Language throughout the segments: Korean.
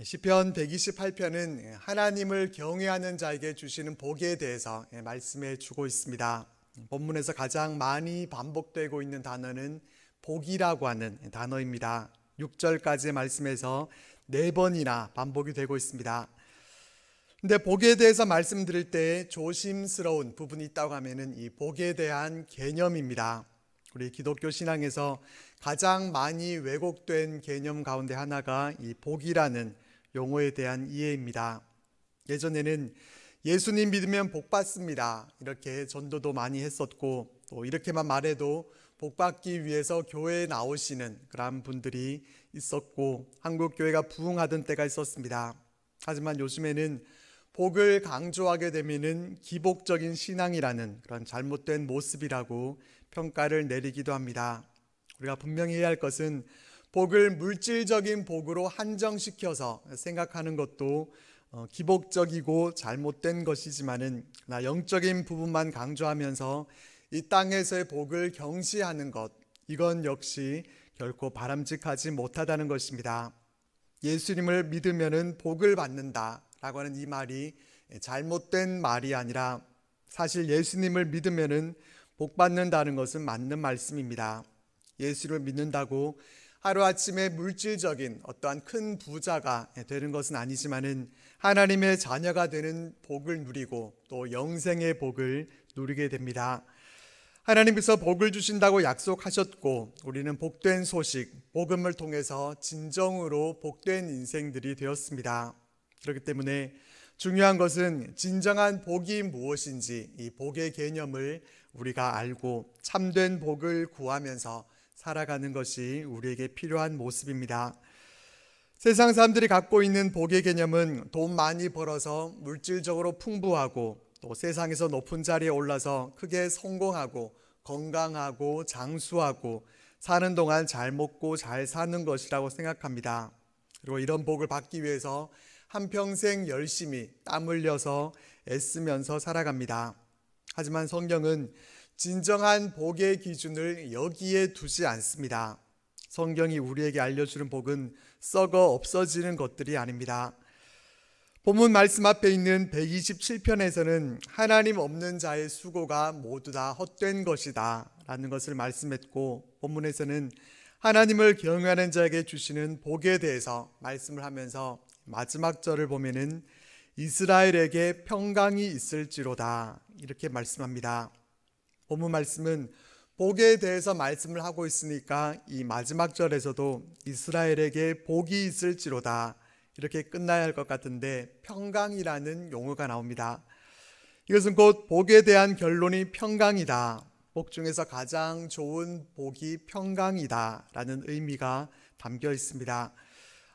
시편 128편은 하나님을 경외하는 자에게 주시는 복에 대해서 말씀해 주고 있습니다. 본문에서 가장 많이 반복되고 있는 단어는 복이라고 하는 단어입니다. 6절까지의 말씀에서 4번이나 반복이 되고 있습니다. 근데 복에 대해서 말씀드릴 때 조심스러운 부분이 있다고 하면은 이 복에 대한 개념입니다. 우리 기독교 신앙에서 가장 많이 왜곡된 개념 가운데 하나가 이 복이라는 용어에 대한 이해입니다. 예전에는 예수님 믿으면 복 받습니다, 이렇게 전도도 많이 했었고, 또 이렇게만 말해도 복 받기 위해서 교회에 나오시는 그런 분들이 있었고, 한국 교회가 부흥하던 때가 있었습니다. 하지만 요즘에는 복을 강조하게 되면은 기복적인 신앙이라는 그런 잘못된 모습이라고 평가를 내리기도 합니다. 우리가 분명히 해야 할 것은 복을 물질적인 복으로 한정시켜서 생각하는 것도 기복적이고 잘못된 것이지만은 영적인 부분만 강조하면서 이 땅에서의 복을 경시하는 것, 이건 역시 결코 바람직하지 못하다는 것입니다. 예수님을 믿으면은 복을 받는다라고 하는 이 말이 잘못된 말이 아니라 사실 예수님을 믿으면은 복 받는다는 것은 맞는 말씀입니다. 예수를 믿는다고 하루아침에 물질적인 어떠한 큰 부자가 되는 것은 아니지만은 하나님의 자녀가 되는 복을 누리고 또 영생의 복을 누리게 됩니다. 하나님께서 복을 주신다고 약속하셨고, 우리는 복된 소식, 복음을 통해서 진정으로 복된 인생들이 되었습니다. 그렇기 때문에 중요한 것은 진정한 복이 무엇인지, 이 복의 개념을 우리가 알고 참된 복을 구하면서 살아가는 것이 우리에게 필요한 모습입니다. 세상 사람들이 갖고 있는 복의 개념은 돈 많이 벌어서 물질적으로 풍부하고, 또 세상에서 높은 자리에 올라서 크게 성공하고 건강하고 장수하고 사는 동안 잘 먹고 잘 사는 것이라고 생각합니다. 그리고 이런 복을 받기 위해서 한평생 열심히 땀 흘려서 애쓰면서 살아갑니다. 하지만 성경은 진정한 복의 기준을 여기에 두지 않습니다. 성경이 우리에게 알려주는 복은 썩어 없어지는 것들이 아닙니다. 본문 말씀 앞에 있는 127편에서는 하나님 없는 자의 수고가 모두 다 헛된 것이다 라는 것을 말씀했고, 본문에서는 하나님을 경외하는 자에게 주시는 복에 대해서 말씀을 하면서 마지막 절을 보면은 이스라엘에게 평강이 있을지로다 이렇게 말씀합니다. 본문 말씀은 복에 대해서 말씀을 하고 있으니까 이 마지막 절에서도 이스라엘에게 복이 있을지로다 이렇게 끝나야 할 것 같은데 평강이라는 용어가 나옵니다. 이것은 곧 복에 대한 결론이 평강이다, 복 중에서 가장 좋은 복이 평강이다 라는 의미가 담겨 있습니다.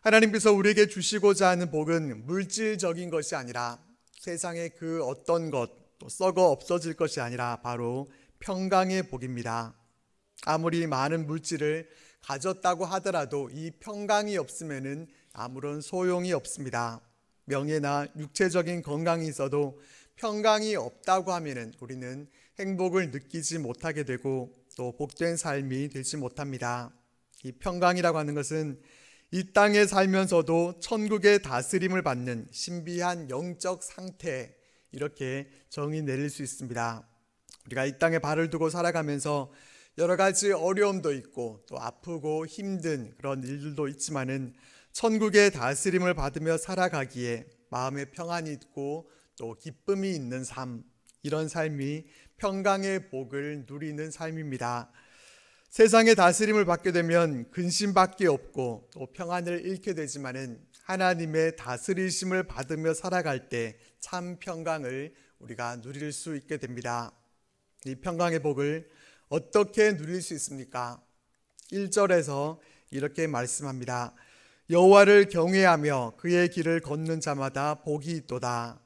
하나님께서 우리에게 주시고자 하는 복은 물질적인 것이 아니라 세상의 그 어떤 것, 또 썩어 없어질 것이 아니라 바로 평강의 복입니다. 아무리 많은 물질을 가졌다고 하더라도 이 평강이 없으면은 아무런 소용이 없습니다. 명예나 육체적인 건강이 있어도 평강이 없다고 하면은 우리는 행복을 느끼지 못하게 되고 또 복된 삶이 되지 못합니다. 이 평강이라고 하는 것은 이 땅에 살면서도 천국의 다스림을 받는 신비한 영적 상태, 이렇게 정의 내릴 수 있습니다. 우리가 이 땅에 발을 두고 살아가면서 여러 가지 어려움도 있고 또 아프고 힘든 그런 일들도 있지만은 천국의 다스림을 받으며 살아가기에 마음에 평안이 있고 또 기쁨이 있는 삶, 이런 삶이 평강의 복을 누리는 삶입니다. 세상의 다스림을 받게 되면 근심밖에 없고 또 평안을 잃게 되지만은 하나님의 다스리심을 받으며 살아갈 때 참 평강을 우리가 누릴 수 있게 됩니다. 이 평강의 복을 어떻게 누릴 수 있습니까? 1절에서 이렇게 말씀합니다. 여호와를 경외하며 그의 길을 걷는 자마다 복이 있도다.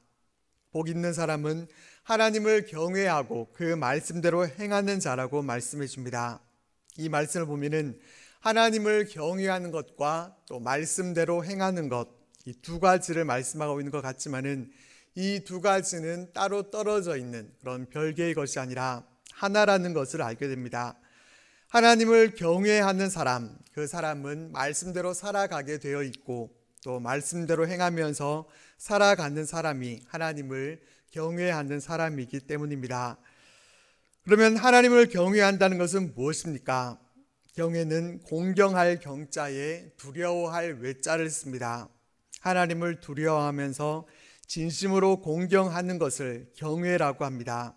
복 있는 사람은 하나님을 경외하고 그 말씀대로 행하는 자라고 말씀해 줍니다. 이 말씀을 보면은 하나님을 경외하는 것과 또 말씀대로 행하는 것, 이 두 가지를 말씀하고 있는 것 같지만은 이 두 가지는 따로 떨어져 있는 그런 별개의 것이 아니라 하나라는 것을 알게 됩니다. 하나님을 경외하는 사람, 그 사람은 말씀대로 살아가게 되어 있고 또 말씀대로 행하면서 살아가는 사람이 하나님을 경외하는 사람이기 때문입니다. 그러면 하나님을 경외한다는 것은 무엇입니까? 경외는 공경할 경자에 두려워할 외자를 씁니다. 하나님을 두려워하면서 진심으로 공경하는 것을 경외라고 합니다.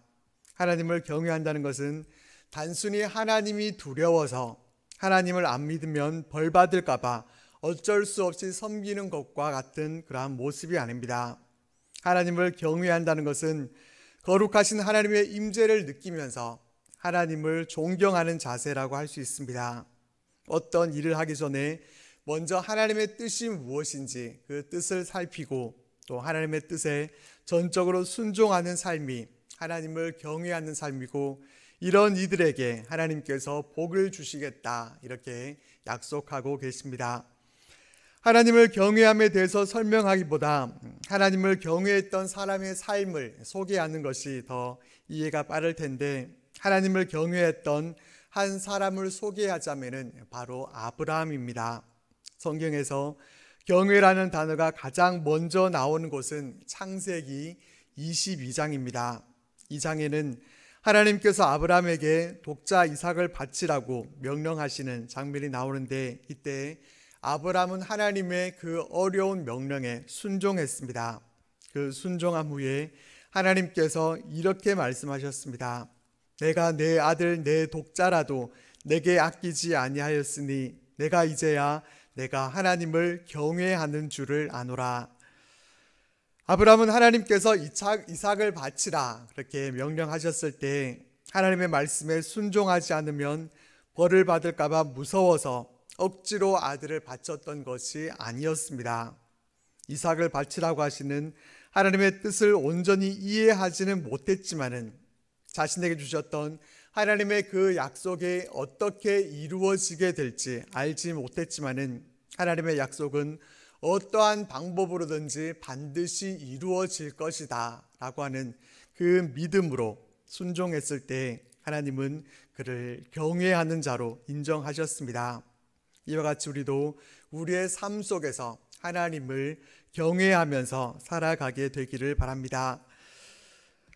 하나님을 경외한다는 것은 단순히 하나님이 두려워서 하나님을 안 믿으면 벌 받을까 봐 어쩔 수 없이 섬기는 것과 같은 그러한 모습이 아닙니다. 하나님을 경외한다는 것은 거룩하신 하나님의 임재를 느끼면서 하나님을 존경하는 자세라고 할 수 있습니다. 어떤 일을 하기 전에 먼저 하나님의 뜻이 무엇인지 그 뜻을 살피고 또 하나님의 뜻에 전적으로 순종하는 삶이 하나님을 경외하는 삶이고, 이런 이들에게 하나님께서 복을 주시겠다 이렇게 약속하고 계십니다. 하나님을 경외함에 대해서 설명하기보다 하나님을 경외했던 사람의 삶을 소개하는 것이 더 이해가 빠를 텐데, 하나님을 경외했던 한 사람을 소개하자면 바로 아브라함입니다. 성경에서 경외라는 단어가 가장 먼저 나오는 곳은 창세기 22장입니다. 이 장에는 하나님께서 아브라함에게 독자 이삭을 바치라고 명령하시는 장면이 나오는데, 이때 아브라함은 하나님의 그 어려운 명령에 순종했습니다. 그 순종함 후에 하나님께서 이렇게 말씀하셨습니다. 내가 내 아들 내 독자라도 내게 아끼지 아니하였으니 내가 이제야 내가 하나님을 경외하는 줄을 아노라. 아브라함은 하나님께서 이삭을 바치라 그렇게 명령하셨을 때 하나님의 말씀에 순종하지 않으면 벌을 받을까 봐 무서워서 억지로 아들을 바쳤던 것이 아니었습니다. 이삭을 바치라고 하시는 하나님의 뜻을 온전히 이해하지는 못했지만은, 자신에게 주셨던 하나님의 그 약속이 어떻게 이루어지게 될지 알지 못했지만은, 하나님의 약속은 어떠한 방법으로든지 반드시 이루어질 것이다 라고 하는 그 믿음으로 순종했을 때 하나님은 그를 경외하는 자로 인정하셨습니다. 이와 같이 우리도 우리의 삶 속에서 하나님을 경외하면서 살아가게 되기를 바랍니다.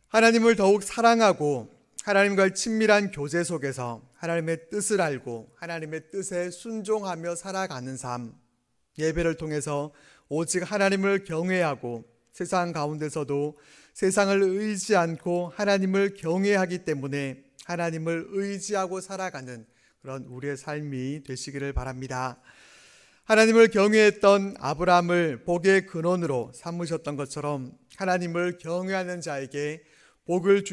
하나님을 더욱 사랑하고 하나님과의 친밀한 교제 속에서 하나님의 뜻을 알고 하나님의 뜻에 순종하며 살아가는 삶, 예배를 통해서 오직 하나님을 경외하고 세상 가운데서도 세상을 의지 않고 하나님을 경외하기 때문에 하나님을 의지하고 살아가는 그런 우리의 삶이 되시기를 바랍니다. 하나님을 경외했던 아브라함을 복의 근원으로 삼으셨던 것처럼 하나님을 경외하는 자에게 복을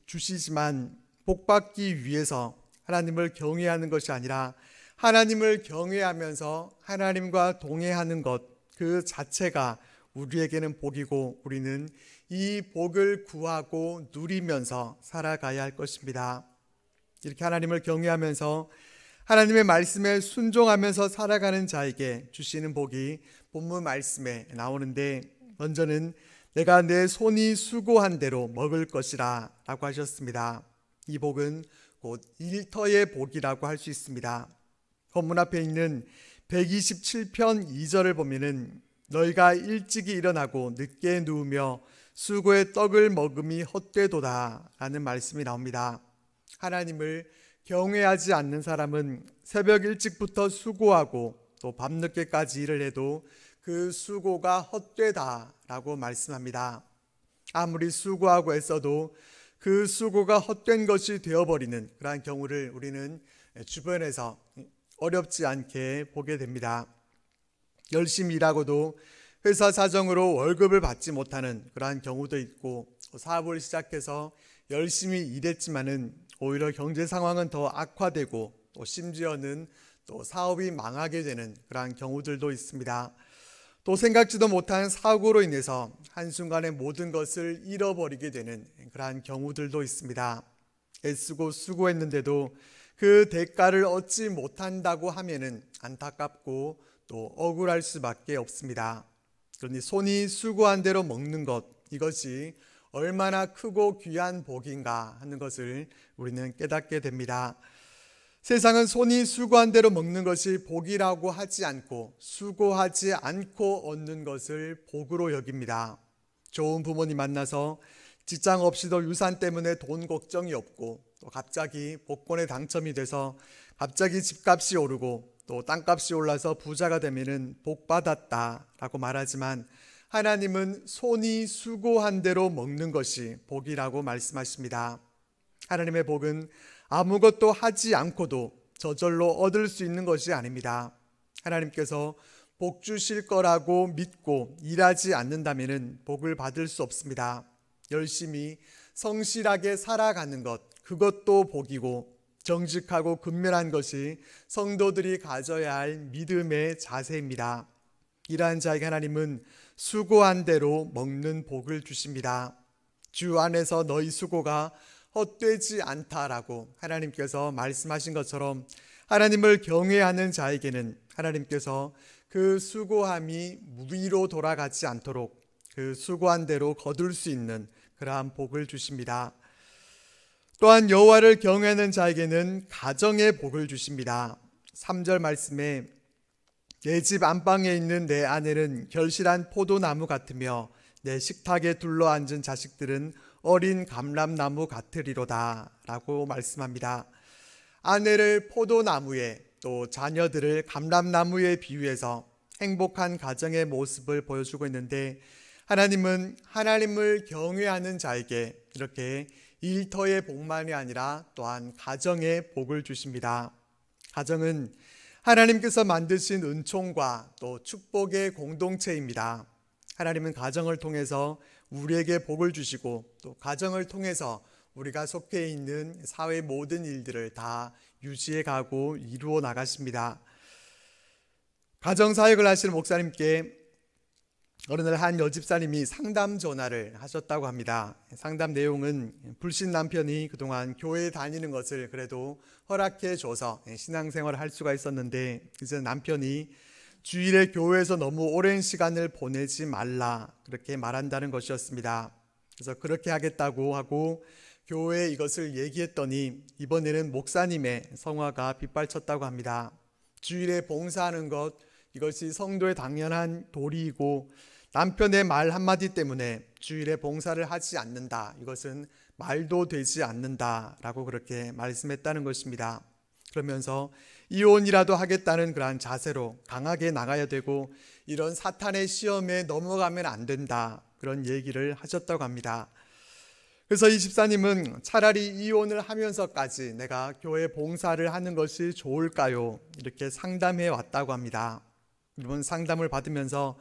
주시지만, 복받기 위해서 하나님을 경외하는 것이 아니라 하나님을 경외하면서 하나님과 동행하는 것 그 자체가 우리에게는 복이고, 우리는 이 복을 구하고 누리면서 살아가야 할 것입니다. 이렇게 하나님을 경외하면서 하나님의 말씀에 순종하면서 살아가는 자에게 주시는 복이 본문 말씀에 나오는데, 먼저는 내가 내 손이 수고한 대로 먹을 것이라 라고 하셨습니다. 이 복은 곧 일터의 복이라고 할 수 있습니다. 본문 앞에 있는 127편 2절을 보면은 너희가 일찍이 일어나고 늦게 누우며 수고의 떡을 먹음이 헛되도다 라는 말씀이 나옵니다. 하나님을 경외하지 않는 사람은 새벽 일찍부터 수고하고 또 밤늦게까지 일을 해도 그 수고가 헛되다라고 말씀합니다. 아무리 수고하고 애써도 그 수고가 헛된 것이 되어버리는 그러한 경우를 우리는 주변에서 어렵지 않게 보게 됩니다. 열심히 일하고도 회사 사정으로 월급을 받지 못하는 그러한 경우도 있고, 사업을 시작해서 열심히 일했지만은 오히려 경제 상황은 더 악화되고 또 심지어는 또 사업이 망하게 되는 그러한 경우들도 있습니다. 또 생각지도 못한 사고로 인해서 한순간에 모든 것을 잃어버리게 되는 그러한 경우들도 있습니다. 애쓰고 수고했는데도 그 대가를 얻지 못한다고 하면은 안타깝고 또 억울할 수밖에 없습니다. 그러니 손이 수고한 대로 먹는 것, 이것이 얼마나 크고 귀한 복인가 하는 것을 우리는 깨닫게 됩니다. 세상은 손이 수고한 대로 먹는 것이 복이라고 하지 않고 수고하지 않고 얻는 것을 복으로 여깁니다. 좋은 부모님 만나서 직장 없이도 유산 때문에 돈 걱정이 없고 또 갑자기 복권에 당첨이 돼서 갑자기 집값이 오르고 또 땅값이 올라서 부자가 되면은 복 받았다라고 말하지만 하나님은 손이 수고한 대로 먹는 것이 복이라고 말씀하십니다. 하나님의 복은 아무것도 하지 않고도 저절로 얻을 수 있는 것이 아닙니다. 하나님께서 복 주실 거라고 믿고 일하지 않는다면 복을 받을 수 없습니다. 열심히 성실하게 살아가는 것, 그것도 복이고 정직하고 근면한 것이 성도들이 가져야 할 믿음의 자세입니다. 이러한 자에게 하나님은 수고한 대로 먹는 복을 주십니다. 주 안에서 너희 수고가 헛되지 않다라고 하나님께서 말씀하신 것처럼 하나님을 경외하는 자에게는 하나님께서 그 수고함이 무리로 돌아가지 않도록 그 수고한 대로 거둘 수 있는 그러한 복을 주십니다. 또한 여호와를 경외하는 자에게는 가정의 복을 주십니다. 3절 말씀에 내 집 안방에 있는 내 아내는 결실한 포도나무 같으며 내 식탁에 둘러앉은 자식들은 어린 감람나무 같으리로다 라고 말씀합니다. 아내를 포도나무에 또 자녀들을 감람나무에 비유해서 행복한 가정의 모습을 보여주고 있는데 하나님은 하나님을 경외하는 자에게 이렇게 일터의 복만이 아니라 또한 가정의 복을 주십니다. 가정은 하나님께서 만드신 은총과 또 축복의 공동체입니다. 하나님은 가정을 통해서 우리에게 복을 주시고 또 가정을 통해서 우리가 속해 있는 사회 모든 일들을 다 유지해 가고 이루어 나가십니다. 가정사역을 하시는 목사님께 어느 날 한 여집사님이 상담 전화를 하셨다고 합니다. 상담 내용은 불신 남편이 그동안 교회에 다니는 것을 그래도 허락해 줘서 신앙생활을 할 수가 있었는데 이제 남편이 주일에 교회에서 너무 오랜 시간을 보내지 말라 그렇게 말한다는 것이었습니다. 그래서 그렇게 하겠다고 하고 교회에 이것을 얘기했더니 이번에는 목사님의 성화가 빗발쳤다고 합니다. 주일에 봉사하는 것 이것이 성도의 당연한 도리이고 남편의 말 한마디 때문에 주일에 봉사를 하지 않는다. 이것은 말도 되지 않는다라고 그렇게 말씀했다는 것입니다. 그러면서 이혼이라도 하겠다는 그러한 자세로 강하게 나가야 되고 이런 사탄의 시험에 넘어가면 안 된다. 그런 얘기를 하셨다고 합니다. 그래서 이 집사님은 차라리 이혼을 하면서까지 내가 교회 봉사를 하는 것이 좋을까요? 이렇게 상담해 왔다고 합니다. 이번 상담을 받으면서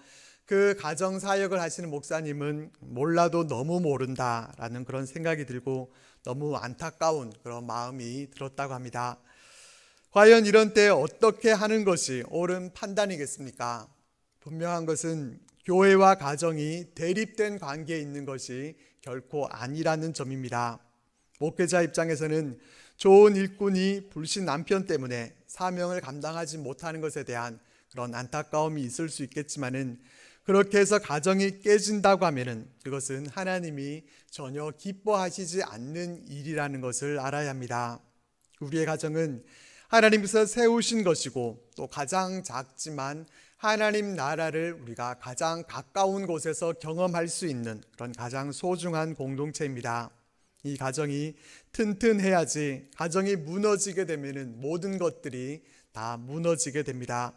그 가정사역을 하시는 목사님은 몰라도 너무 모른다라는 그런 생각이 들고 너무 안타까운 그런 마음이 들었다고 합니다. 과연 이런 때 어떻게 하는 것이 옳은 판단이겠습니까? 분명한 것은 교회와 가정이 대립된 관계에 있는 것이 결코 아니라는 점입니다. 목회자 입장에서는 좋은 일꾼이 불신 남편 때문에 사명을 감당하지 못하는 것에 대한 그런 안타까움이 있을 수 있겠지만은 그렇게 해서 가정이 깨진다고 하면은 그것은 하나님이 전혀 기뻐하시지 않는 일이라는 것을 알아야 합니다. 우리의 가정은 하나님께서 세우신 것이고 또 가장 작지만 하나님 나라를 우리가 가장 가까운 곳에서 경험할 수 있는 그런 가장 소중한 공동체입니다. 이 가정이 튼튼해야지 가정이 무너지게 되면은 모든 것들이 다 무너지게 됩니다.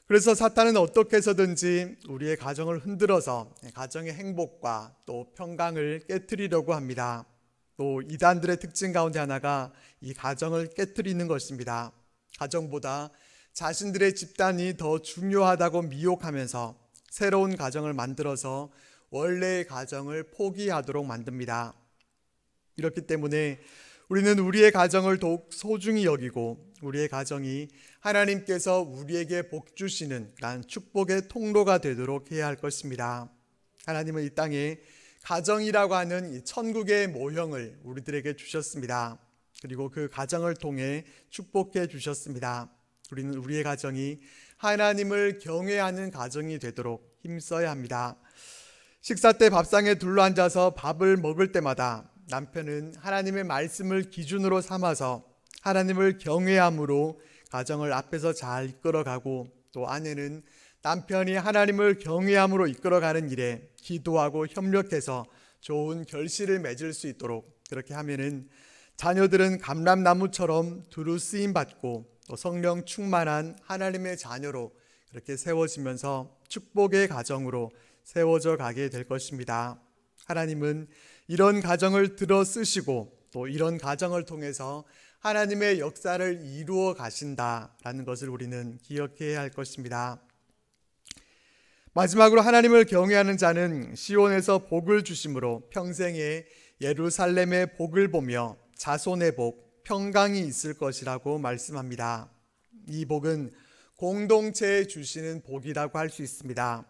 그래서 사탄은 어떻게 해서든지 우리의 가정을 흔들어서 가정의 행복과 또 평강을 깨트리려고 합니다. 또 이단들의 특징 가운데 하나가 이 가정을 깨트리는 것입니다. 가정보다 자신들의 집단이 더 중요하다고 미혹하면서 새로운 가정을 만들어서 원래의 가정을 포기하도록 만듭니다. 이렇기 때문에 우리는 우리의 가정을 더욱 소중히 여기고 우리의 가정이 하나님께서 우리에게 복 주시는 축복의 통로가 되도록 해야 할 것입니다. 하나님은 이 땅에 가정이라고 하는 이 천국의 모형을 우리들에게 주셨습니다. 그리고 그 가정을 통해 축복해 주셨습니다. 우리는 우리의 가정이 하나님을 경외하는 가정이 되도록 힘써야 합니다. 식사 때 밥상에 둘러앉아서 밥을 먹을 때마다 남편은 하나님의 말씀을 기준으로 삼아서 하나님을 경외함으로 가정을 앞에서 잘 이끌어가고, 또 아내는 남편이 하나님을 경외함으로 이끌어가는 일에 기도하고 협력해서 좋은 결실을 맺을 수 있도록 그렇게 하면은 자녀들은 감람나무처럼 두루 쓰임 받고 또 성령 충만한 하나님의 자녀로 그렇게 세워지면서 축복의 가정으로 세워져 가게 될 것입니다. 하나님은 이런 가정을 들어 쓰시고 또 이런 가정을 통해서 하나님의 역사를 이루어 가신다라는 것을 우리는 기억해야 할 것입니다. 마지막으로 하나님을 경외하는 자는 시온에서 복을 주심으로 평생에 예루살렘의 복을 보며 자손의 복, 평강이 있을 것이라고 말씀합니다. 이 복은 공동체에 주시는 복이라고 할 수 있습니다.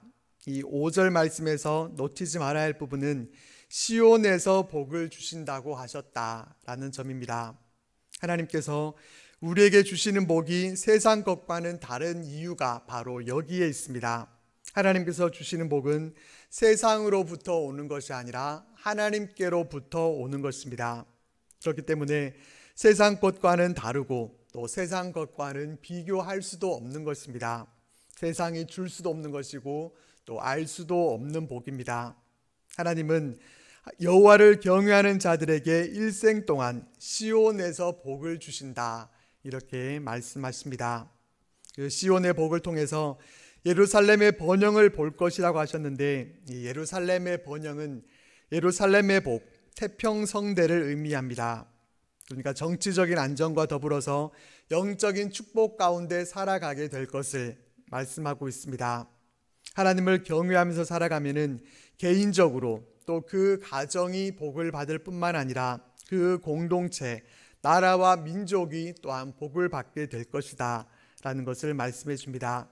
이 5절 말씀에서 놓치지 말아야 할 부분은 시온에서 복을 주신다고 하셨다라는 점입니다. 하나님께서 우리에게 주시는 복이 세상 것과는 다른 이유가 바로 여기에 있습니다. 하나님께서 주시는 복은 세상으로부터 오는 것이 아니라 하나님께로부터 오는 것입니다. 그렇기 때문에 세상 것과는 다르고 또 세상 것과는 비교할 수도 없는 것입니다. 세상이 줄 수도 없는 것이고 또 알 수도 없는 복입니다. 하나님은 여호와를 경외하는 자들에게 일생 동안 시온에서 복을 주신다, 이렇게 말씀하십니다. 그 시온의 복을 통해서 예루살렘의 번영을 볼 것이라고 하셨는데, 이 예루살렘의 번영은 예루살렘의 복, 태평성대를 의미합니다. 그러니까 정치적인 안정과 더불어서 영적인 축복 가운데 살아가게 될 것을 말씀하고 있습니다. 하나님을 경외하면서 살아가면은 개인적으로 또 그 가정이 복을 받을 뿐만 아니라 그 공동체, 나라와 민족이 또한 복을 받게 될 것이다 라는 것을 말씀해 줍니다.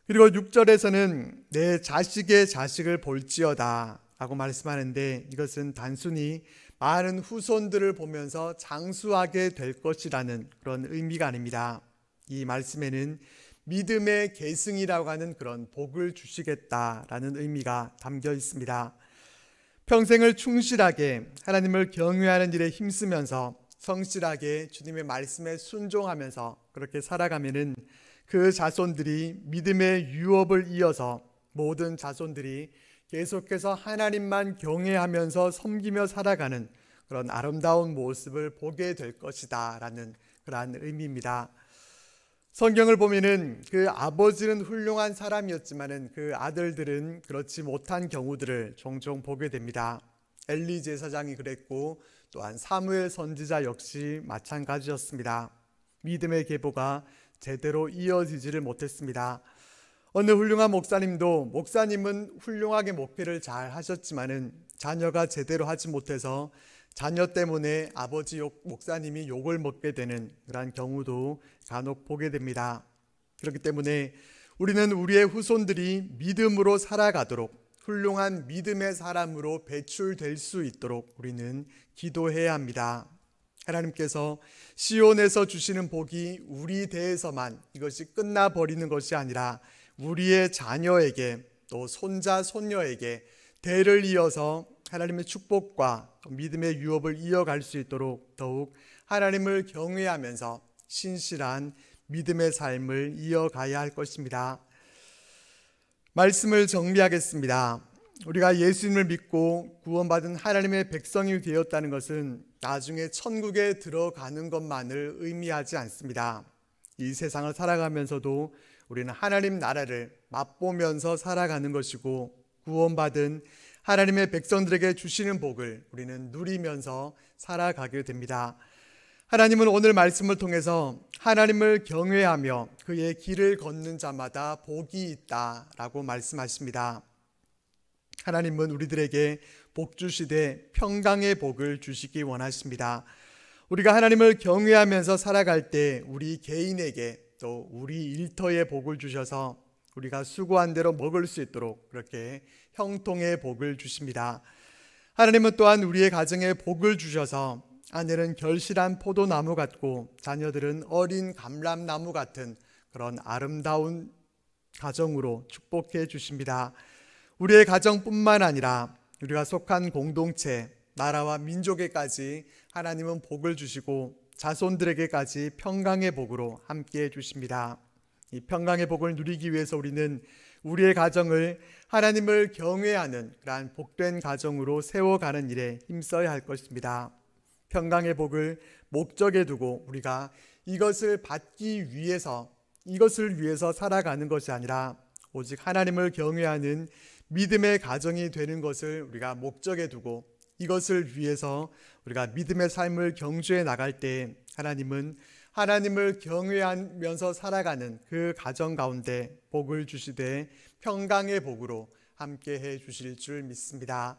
그리고 6절에서는 내 자식의 자식을 볼지어다 라고 말씀하는데, 이것은 단순히 많은 후손들을 보면서 장수하게 될 것이라는 그런 의미가 아닙니다. 이 말씀에는 믿음의 계승이라고 하는 그런 복을 주시겠다라는 의미가 담겨 있습니다. 평생을 충실하게 하나님을 경외하는 일에 힘쓰면서 성실하게 주님의 말씀에 순종하면서 그렇게 살아가면은 그 자손들이 믿음의 유업을 이어서 모든 자손들이 계속해서 하나님만 경외하면서 섬기며 살아가는 그런 아름다운 모습을 보게 될 것이다 라는 그러한 의미입니다. 성경을 보면은 그 아버지는 훌륭한 사람이었지만은 그 아들들은 그렇지 못한 경우들을 종종 보게 됩니다. 엘리 제사장이 그랬고 또한 사무엘 선지자 역시 마찬가지였습니다. 믿음의 계보가 제대로 이어지지를 못했습니다. 어느 훌륭한 목사님은 훌륭하게 목회를 잘 하셨지만은 자녀가 제대로 하지 못해서 자녀 때문에 아버지 목사님이 욕을 먹게 되는 그러한 경우도 간혹 보게 됩니다. 그렇기 때문에 우리는 우리의 후손들이 믿음으로 살아가도록 훌륭한 믿음의 사람으로 배출될 수 있도록 우리는 기도해야 합니다. 하나님께서 시온에서 주시는 복이 우리 대에서만 이것이 끝나버리는 것이 아니라 우리의 자녀에게 또 손자 손녀에게 대를 이어서 하나님의 축복과 믿음의 유업을 이어갈 수 있도록 더욱 하나님을 경외하면서 신실한 믿음의 삶을 이어가야 할 것입니다. 말씀을 정리하겠습니다. 우리가 예수님을 믿고 구원받은 하나님의 백성이 되었다는 것은 나중에 천국에 들어가는 것만을 의미하지 않습니다. 이 세상을 살아가면서도 우리는 하나님 나라를 맛보면서 살아가는 것이고, 구원받은 하나님의 백성들에게 주시는 복을 우리는 누리면서 살아가게 됩니다. 하나님은 오늘 말씀을 통해서 하나님을 경외하며 그의 길을 걷는 자마다 복이 있다라고 말씀하십니다. 하나님은 우리들에게 복 주시되 평강의 복을 주시기 원하십니다. 우리가 하나님을 경외하면서 살아갈 때 우리 개인에게 또 우리 일터에 복을 주셔서 우리가 수고한 대로 먹을 수 있도록 그렇게 형통의 복을 주십니다. 하나님은 또한 우리의 가정에 복을 주셔서 아내는 결실한 포도나무 같고 자녀들은 어린 감람나무 같은 그런 아름다운 가정으로 축복해 주십니다. 우리의 가정뿐만 아니라 우리가 속한 공동체, 나라와 민족에까지 하나님은 복을 주시고 자손들에게까지 평강의 복으로 함께해 주십니다. 이 평강의 복을 누리기 위해서 우리는 우리의 가정을 하나님을 경외하는 그러한 복된 가정으로 세워가는 일에 힘써야 할 것입니다. 평강의 복을 목적에 두고 우리가 이것을 받기 위해서 이것을 위해서 살아가는 것이 아니라 오직 하나님을 경외하는 믿음의 가정이 되는 것을 우리가 목적에 두고 이것을 위해서 우리가 믿음의 삶을 경주해 나갈 때 하나님은 하나님을 경외하면서 살아가는 그 가정 가운데 복을 주시되 평강의 복으로 함께해 주실 줄 믿습니다.